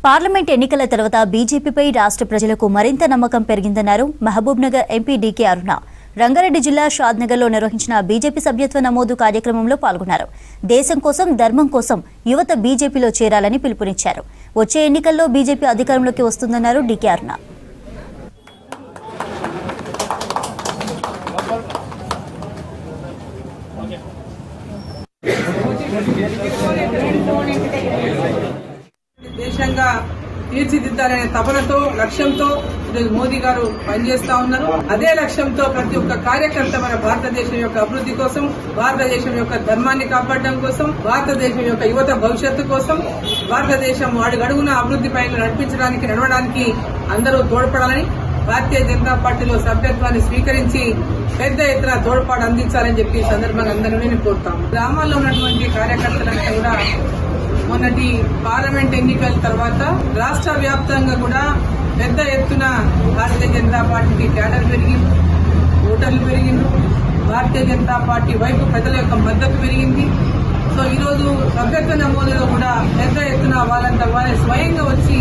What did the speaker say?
Parliament ఎన్నికల తర్వాత బీజేపీపై రాష్ట్ర ప్రజలకు మరింత నమ్మకం పెరిగిందన్నారు మహబూబ్నగర్ ఎంపీ డీకే అరుణ. రంగారెడ్డి జిల్లా షాద్నగర్లో నిర్వహించిన బీజేపీ సభ్యత్వ నమోదు కార్యక్రమంలో పాల్గొన్నారు. దేశం కోసం, ధర్మం కోసం యువత బీజేపీలో చేరాలని పిలుపునిచ్చారు. వచ్చే ఎన్నికల్లో బీజేపీ అధికారంలోకి వస్తుందన్నారు డీకే అరుణ. దేశంగా తీర్చిదిద్దాలనే తపనతో, లక్ష్యంతో మోదీ గారు పనిచేస్తా ఉన్నారు. అదే లక్ష్యంతో ప్రతి ఒక్క కార్యకర్త మన భారతదేశం యొక్క అభివృద్ధి కోసం, భారతదేశం యొక్క ధర్మాన్ని కాపాడడం కోసం, భారతదేశం యొక్క యువత భవిష్యత్తు కోసం, భారతదేశం అడుగడుగున అభివృద్ధి పైన నడవడానికి అందరూ తోడ్పడాలని, భారతీయ జనతా పార్టీలో సభ్యత్వాన్ని స్వీకరించి పెద్ద ఎత్తున తోడ్పాటు అందించాలని చెప్పి ఈ సందర్భంగా అందరినీ కోరుతాము. గ్రామాల్లో ఉన్నటువంటి కార్యకర్తలంతా కూడా మొన్నటి పార్లమెంట్ ఎన్నికల తర్వాత రాష్ట్ర వ్యాప్తంగా కూడా పెద్ద ఎత్తున భారతీయ జనతా పార్టీకి క్యాడర్ పెరిగింది, ఓటర్లు పెరిగింది, భారతీయ జనతా పార్టీ వైపు ప్రజల యొక్క మద్దతు పెరిగింది. సో ఈరోజు సభ్యత్వ నమోదులో కూడా పెద్ద ఎత్తున వాళ్ళంతా వాళ్ళే స్వయంగా వచ్చి